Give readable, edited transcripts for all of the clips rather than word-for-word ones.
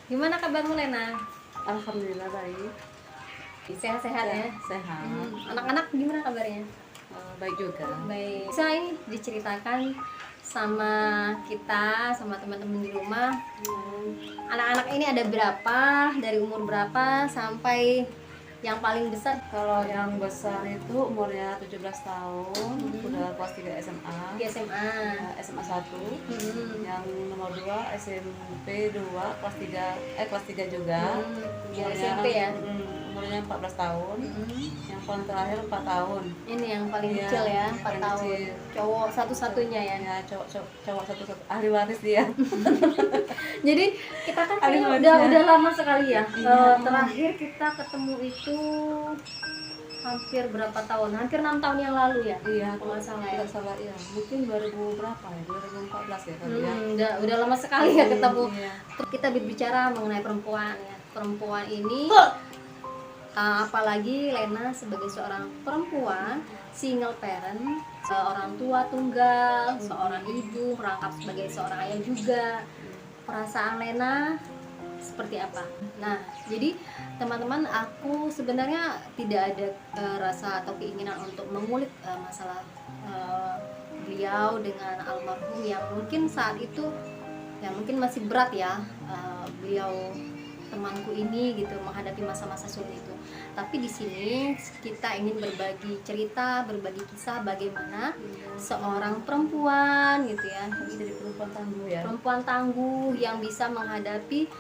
Gimana kabarmu Lena? Alhamdulillah baik. Sehat-sehat ya? Sehat. Anak-anak gimana kabarnya? Baik juga. Baik. Bisa ini diceritakan sama kita, sama teman-teman di rumah. Anak-anak ini ada berapa? Dari umur berapa sampai yang paling besar? Kalau yang besar itu umurnya 17 tahun, udah kelas 3 SMA. Di SMA. SMA 1. Yang nomor 2 SMP 2 kelas 3 juga. Ya, SMP ya? Umurnya 14 tahun. Yang paling terakhir 4 tahun. Ini yang paling Iya, kecil ya, 4 paling tahun. kecil. Cowok satu-satunya ya. Ya, cowok satu-satu ahli waris dia. Jadi kita kan Ahli kayaknya warisnya. udah lama sekali ya. Iya. Terakhir kita ketemu itu hampir berapa tahun? Hampir 6 tahun yang lalu ya. Iya, Kalau nggak salah ya. tidak salah ya. Mungkin 2000 berapa ya? 2014 ya kali ya. Udah lama sekali ya ketemu. Iya. Terus kita berbicara mengenai perempuan ya. Perempuan ini apalagi Lena sebagai seorang perempuan single parent, seorang tua tunggal, seorang ibu merangkap sebagai seorang ayah juga. Perasaan Lena seperti apa? Nah, jadi teman-teman, aku sebenarnya tidak ada rasa atau keinginan untuk mengulik masalah beliau dengan almarhum yang mungkin saat itu ya mungkin masih berat ya, beliau temanku ini gitu menghadapi masa-masa sulit itu. Tapi di sini kita ingin berbagi cerita, berbagi kisah bagaimana seorang perempuan gitu ya, Jadi perempuan tangguh ya. perempuan tangguh yang bisa menghadapi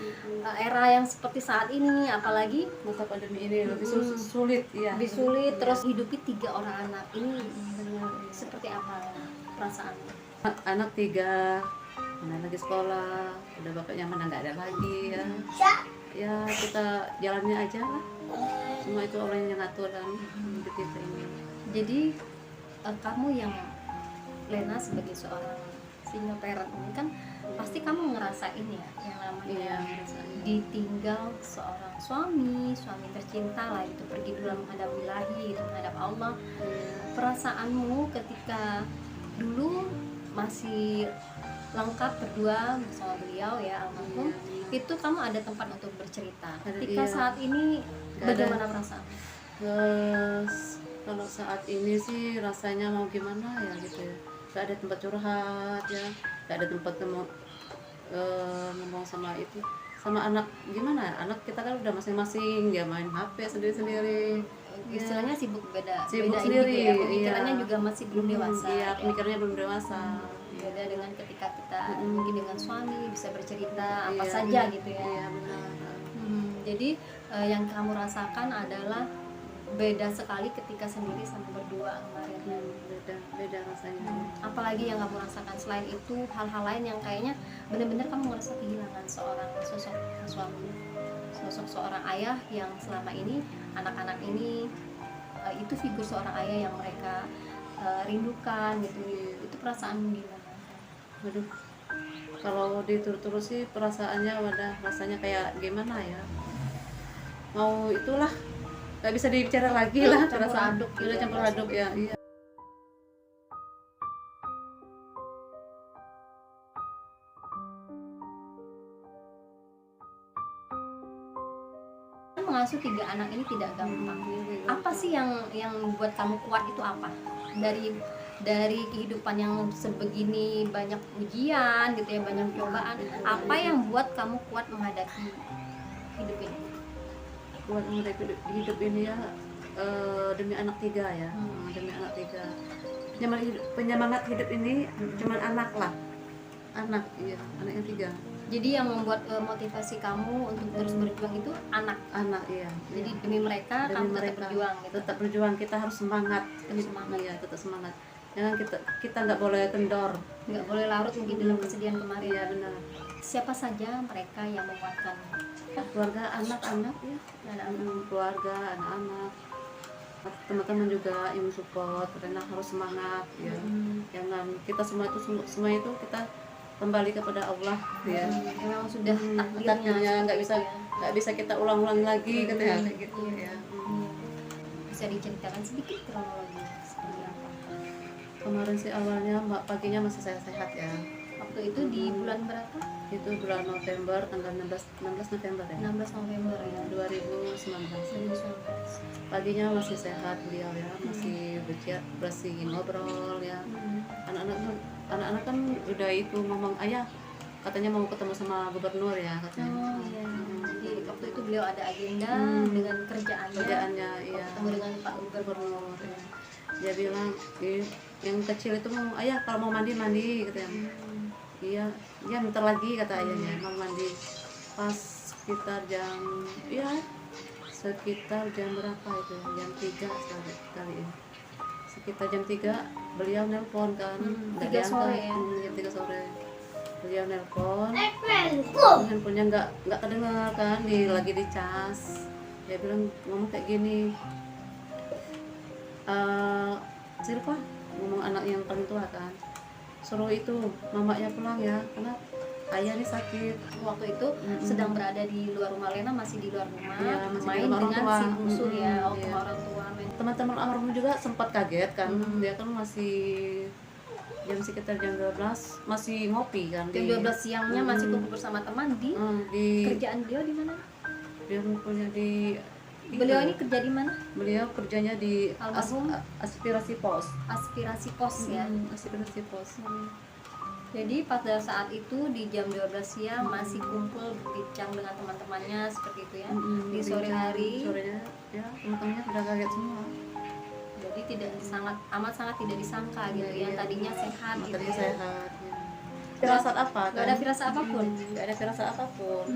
era yang seperti saat ini, apalagi Masa pandemi ini lebih sulit ya. lebih sulit, terus hidupi 3 orang anak ini. Seperti apa perasaan? Anak 3, mana lagi sekolah, udah bapaknya mana nggak ada lagi ya. Ya kita jalannya aja lah. Semua itu orang yang ngatur kan hidup kita ini. Jadi kamu yang Lena sebagai seorang single parent ini kan pasti kamu ngerasain ya yang namanya Iya, rasanya. ditinggal seorang suami tercinta lah itu, pergi dulu menghadap ilahi, menghadap Allah. Perasaanmu ketika dulu masih lengkap berdua bersama beliau ya almarhum, itu kamu ada tempat untuk bercerita. Ketika Iya. saat ini Nggak ada. bagaimana perasaan? Terus kalau saat ini sih rasanya mau gimana ya gitu ya. Gak ada tempat curhat ya, gak ada tempat ngomong sama itu sama anak. Gimana ya, anak kita kan udah masing-masing ya, main HP sendiri-sendiri. Istilahnya sibuk Sibuk beda sendiri, gitu ya, pemikirannya iya. juga masih belum dewasa. Iya, pemikirannya belum dewasa. Beda dengan ketika kita mungkin dengan suami bisa bercerita apa Iya, saja gitu ya. Iya benar. Jadi yang kamu rasakan adalah beda sekali ketika sendiri sama berdua kemarin. Beda rasanya. Apalagi yang kamu rasakan selain itu, hal-hal lain yang kayaknya benar-benar kamu merasa kehilangan seorang sosok suami, sosok seorang ayah yang selama ini anak-anak ini itu figur seorang ayah yang mereka rindukan gitu. Itu perasaan gimana? Waduh, kalau diturut-terus sih perasaannya rasanya kayak gimana ya, mau itulah nggak bisa dibicara lagi lah. Campur Perasaan aduk gitu udah ya, campur aduk ya. Iya. Mengasuh 3 anak ini tidak gampang. Apa sih yang buat kamu kuat itu apa? Dari kehidupan yang sebegini banyak ujian gitu ya, banyak cobaan. Apa yang buat kamu kuat menghadapi hidup ini? Buat menghadapi hidup ini ya, demi anak 3 ya. Demi anak 3. Penyemangat hidup ini cuman anak lah. Anak, iya, anak yang 3. Jadi yang membuat motivasi kamu untuk terus berjuang itu anak. Anak, iya. Jadi demi mereka Demi kamu tetap mereka berjuang gitu. tetap berjuang, kita harus semangat. Tetap semangat. Iya, tetap semangat. Jangan kita nggak boleh kendor. Nggak boleh larut mungkin dalam kesedihan kemarin. Iya benar. Siapa saja mereka yang menguatkan? Keluarga, anak-anak ya. Keluarga, anak-anak, teman-teman juga yang support. Karena harus semangat ya. Jangan kita semua itu kita kembali kepada Allah ya. Memang sudah Takdirnya nggak bisa kita ulang-ulang lagi gitu ya, kayak gitu ya. Bisa diceritakan sedikit kronologi seperti apa? Kemarin sih awalnya paginya masih sehat-sehat ya. Waktu itu di bulan berapa? Itu bulan November, tanggal 16 November ya, 16 November ya, 2019. 2019. Paginya masih sehat beliau ya, masih bersih ngobrol ya. Anak-anak kan udah itu ngomong, ayah katanya mau ketemu sama gubernur ya katanya. Oh iya. Jadi waktu itu beliau ada agenda dengan Kerjaannya iya, ketemu dengan Pak Gubernur. gubernur ya. Dia bilang, yang kecil itu mau, ayah kalau mau mandi katanya. Iya, ya bentar lagi kata ayahnya mau mandi. Pas sekitar jam berapa itu? Jam 3 kali ini. Sekitar jam 3 beliau nelpon kan. Nggak 3 sore diangkat. ya. Jam 3 sore. Beliau nelpon. Handphonenya nggak kedengar kan, lagi dicas. Dia bilang ngomong kayak gini. Silva ngomong anak yang paling tua kan, suruh itu mamanya pulang ya karena ayah nih sakit. Waktu itu sedang berada di luar rumah, Lena masih di luar rumah, Iya, masih main di rumah orang dengan tua. si bungsu ya, Iya. rumah orang tua main. Teman-teman almarhum juga sempat kaget kan, dia kan masih sekitar jam 12 masih ngopi kan Jam 12 siangnya masih kumpul bersama teman di kerjaan beliau di mana? dia punya di Beliau ini kerja di mana? Beliau kerjanya di Almarhum? aspirasi pos. Aspirasi pos ya. Aspirasi pos. Jadi pada saat itu di jam 12 siang masih kumpul berbincang dengan teman-temannya seperti itu ya. Di sore hari Sorenya ya teman-temannya udah kaget semua. jadi sangat tidak disangka gitu ya. Tadinya sehat gitu. Tadinya Ya. sehat. Ya. Firasat apa? Gak ada firasat apapun. Nggak ada firasat apapun.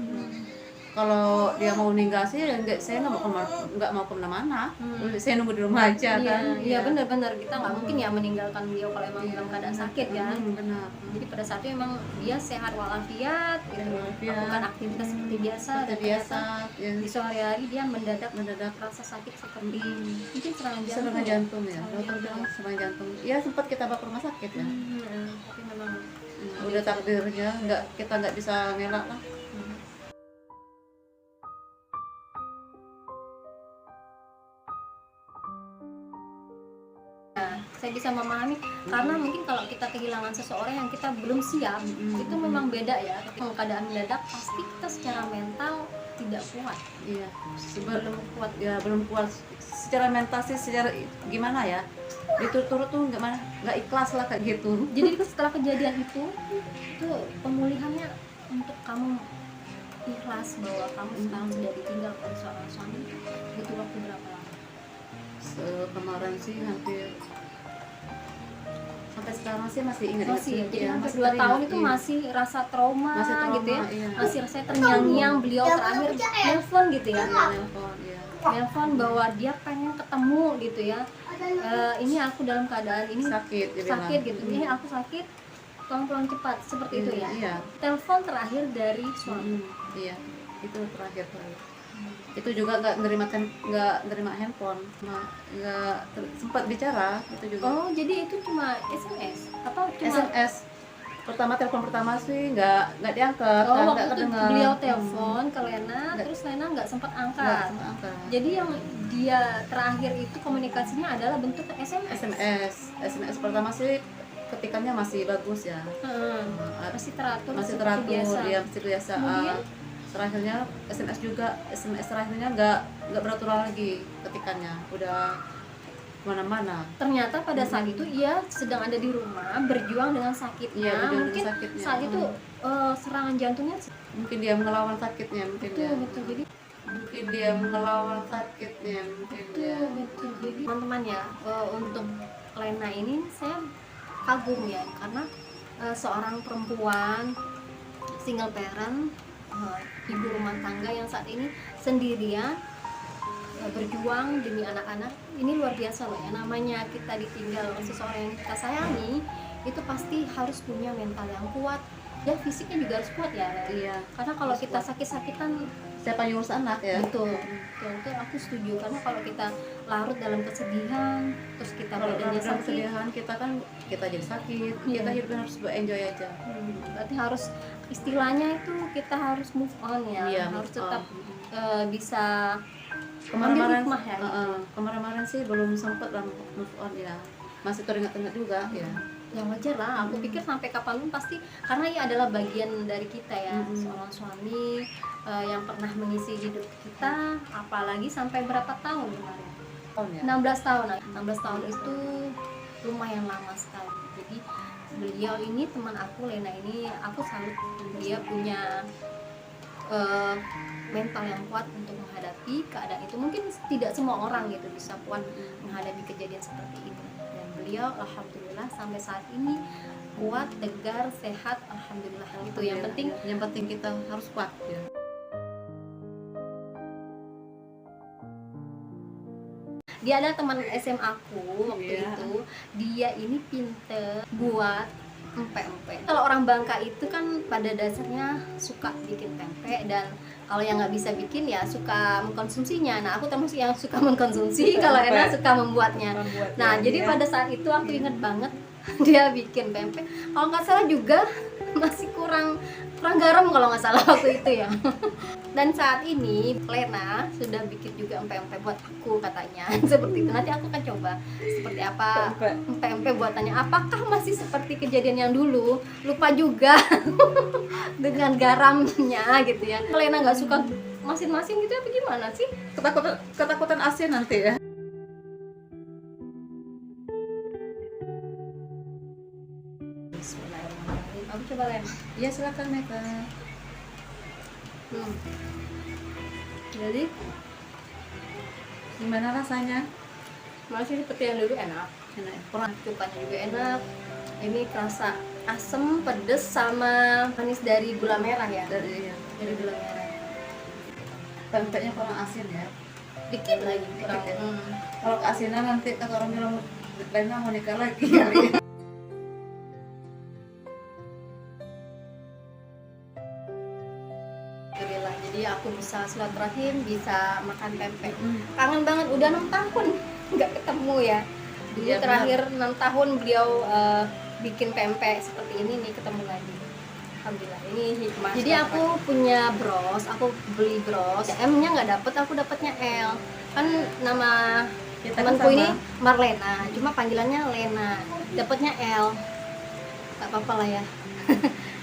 Kalau dia mau meninggal sih, saya nggak mau kemana-mana. Saya nunggu di rumah aja kan. Iya benar-benar kita nggak mungkin ya meninggalkan beliau kalau emang dalam keadaan sakit kan. Benar. Jadi pada saat itu emang dia sehat walafiat, gitu, melakukan aktivitas seperti biasa. Ya. Di sore hari dia mendadak rasa sakit seperti mungkin serangan jantung. Serangan jantung ya. Dokter bilang serangan jantung. Ya sempat kita bawa ke rumah sakit ya. Tapi memang udah takdirnya, kita nggak bisa ngelak lah. Saya bisa memahami karena mungkin kalau kita kehilangan seseorang yang kita belum siap itu memang beda ya. Ketika keadaan mendadak pasti kita secara mental tidak kuat. Iya, belum kuat. Secara mental sih, secara gimana ya, diturut-turut tuh nggak ikhlas lah kayak gitu. Jadi setelah kejadian itu pemulihannya untuk kamu ikhlas bahwa kamu sekarang sudah ditinggal oleh seorang suami butuh waktu berapa lama? Kemarin sih hampir sampai sekarang sih masih ingat Jadi hampir 2 tahun itu masih rasa trauma, gitu ya. Iya. Masih rasanya terngiang-ngiang beliau terakhir nelpon gitu ya. Nelpon bahwa dia pengen ketemu gitu ya. Ini aku dalam keadaan ini sakit gitu. Ini aku sakit, tolong pulang cepat seperti itu ya. Iya. Telepon terakhir dari suami. Iya, itu terakhir kali. Itu juga nggak nerima handphone, nggak sempat bicara itu juga. Oh, jadi itu cuma SMS atau cuma SMS? Telepon pertama sih nggak diangkat. Oh, waktu itu kedengar. beliau telepon ke Lena, terus Lena nggak sempat angkat. Jadi yang dia terakhir itu komunikasinya adalah bentuk SMS pertama sih ketikannya masih bagus ya. Masih teratur, dia masih biasa. Terakhirnya SMS terakhirnya nggak beraturan lagi ketikannya, udah mana-mana. Ternyata pada saat itu ia sedang ada di rumah berjuang dengan sakitnya. Mungkin saat itu serangan jantungnya mungkin dia melawan sakitnya betul. Jadi mungkin dia melawan sakitnya betul. Jadi teman-teman ya, untuk Lena ini saya kagum ya karena seorang perempuan single parent, ibu rumah tangga yang saat ini sendirian berjuang demi anak-anak. Ini luar biasa loh ya, namanya kita ditinggal oleh seseorang yang kita sayangi itu pasti harus punya mental yang kuat ya, fisiknya juga harus kuat ya. Iya, karena kalau kita sakit-sakitan siapa yang ngurus anak ya. Betul, aku setuju. Karena kalau kita larut dalam kesedihan terus kita badannya sakit, kesedihan kita jadi sakit. Kita hidupnya harus enjoy aja. Berarti harus istilahnya itu kita harus move on ya, harus tetap bisa kemarin hikmah ya. Kemarin sih belum sempat lah move on ya, masih teringat-ingat juga ya. Ya wajar lah, aku pikir sampai kapanpun pasti, karena ini adalah bagian dari kita ya, seorang suami yang pernah mengisi hidup kita, apalagi sampai berapa tahun kemarin? Oh, ya. 16 tahun. Nah, 16 tahun itu lumayan lama sekali. Jadi beliau ini, teman aku Lena ini, aku salut, dia punya mental yang kuat untuk menghadapi keadaan itu. Mungkin tidak semua orang gitu bisa kuat menghadapi kejadian seperti ini, dan beliau alhamdulillah sampai saat ini kuat, tegar, sehat, alhamdulillah. Itu yang penting kita harus kuat ya. Dia adalah teman SMA aku waktu itu. Dia ini pinter buat empek-empek. Kalau orang Bangka itu kan pada dasarnya suka bikin pempek, dan kalau yang nggak bisa bikin ya suka mengkonsumsinya. Nah, aku termasuk yang suka mengkonsumsi, kalau Ena suka membuatnya. Nah, jadi pada saat itu aku inget banget dia bikin pempek. Kalau nggak salah juga masih kurang garam kalau nggak salah waktu itu ya. Dan saat ini Lena sudah bikin juga empek-empek buat aku katanya. Seperti itu. Nanti aku akan coba seperti apa empek-empek buatannya. Apakah masih seperti kejadian yang dulu? Lupa juga dengan garamnya gitu ya. Lena nggak suka masin-masin gitu apa gimana sih? Ketakutan asin nanti ya. Bismillahirrahmanirrahim. Aku coba Len. Iya, silakan Meka. Jadi Gimana rasanya? masih seperti yang dulu, enak. Kurang cukanya juga enak. Ini kerasa asam, pedes, sama manis dari gula merah ya. Dari gula merah. Pempeknya kurang asin ya. Dikit lagi kurang. ya. Kalau keasinan nanti kata orang bilang Lena mau nikah lagi kali. Alhamdulillah, jadi aku bisa silaturahim, bisa makan pempek. Kangen banget, udah 6 tahun nggak ketemu ya. Dulu Iya, terakhir 6 tahun beliau bikin pempek seperti ini nih, ketemu lagi. Alhamdulillah, ini hikmah. Jadi aku punya bros, aku beli bros. M-nya nggak dapet, aku dapetnya L. Kan nama temanku ini Marlena, cuma panggilannya Lena. Dapetnya L. Gak apa-apa lah ya.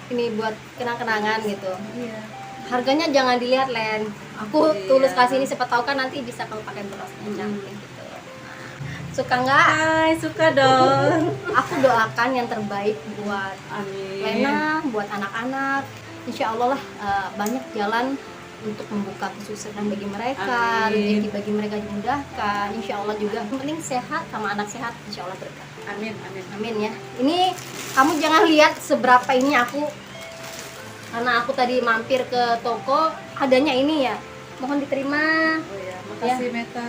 Ini buat kenang-kenangan gitu. Iya. Harganya jangan dilihat, Len. Aku tulus kasih ini, siapa tahu kan nanti bisa kalau pakai brosnya cantik gitu. Nah, suka nggak? Hai, suka dong. Aku doakan yang terbaik buat Amin. Lena, buat anak-anak. Insya Allah lah banyak jalan untuk membuka kesuksesan bagi mereka, Amin. rezeki bagi mereka dimudahkan. Insya Allah juga. Yang penting sehat, sama anak sehat, insya Allah berkah. Amin, amin. Amin ya. Ini kamu jangan lihat seberapa ini aku, karena aku tadi mampir ke toko, adanya ini ya. Mohon diterima. Oh ya, makasih Meta.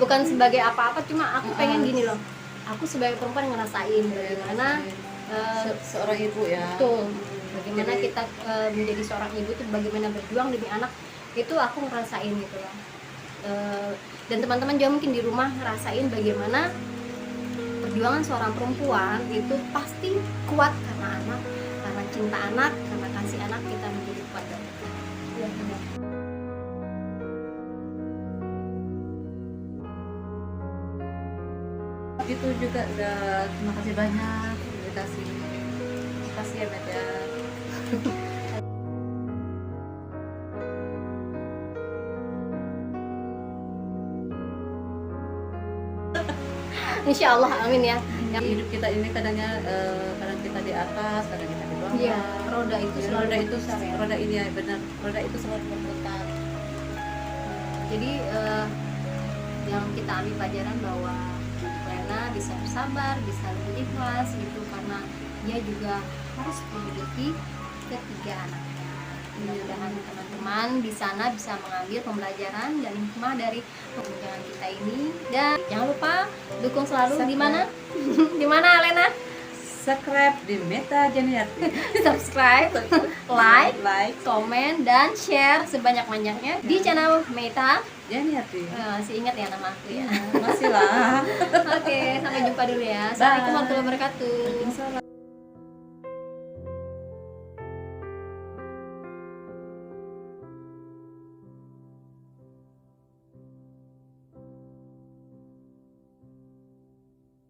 Bukan sebagai apa-apa, cuma aku pengen gini loh. Aku sebagai perempuan ngerasain bagaimana seorang ibu ya. betul. Bagaimana kita menjadi seorang ibu tuh, bagaimana berjuang demi anak, itu aku ngerasain gitu loh. Dan teman-teman juga mungkin di rumah ngerasain bagaimana perjuangan seorang perempuan itu pasti kuat karena anak, karena cinta anak, karena kasih anak, kita menjadi kuat dan kuat. Ya, benar. Itu juga udah, terima kasih banyak, terima kasih ya Meta. Insya Allah, amin ya. Yang hidup kita ini kadang kita di atas, kadang kita di bawah. Iya, roda itu Ya, selalu roda itu berputar ya. roda ini ya benar, roda itu selalu berputar. Jadi yang kita ambil pelajaran bahwa Lena bisa bersabar, bisa lebih ikhlas gitu, karena dia juga harus menghidupi ketiga anaknya. Mudah-mudahan teman-teman di sana bisa mengambil pembelajaran dan hikmah dari perbincangan kita ini. Dan jangan lupa dukung selalu di mana? Di mana Lena? Subscribe di Meta Janiati. Subscribe, like, komen, dan share sebanyak-banyaknya di channel Meta Janiati. Masih ingat ya nama aku ya? Masih lah. Oke, sampai jumpa dulu ya. Assalamualaikum warahmatullahi wabarakatuh. Waalaikumsalam.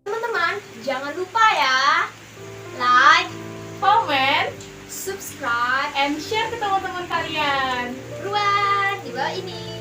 Teman-teman, jangan lupa ya like, Comment subscribe, and share ke teman-teman kalian. buruan di bawah ini.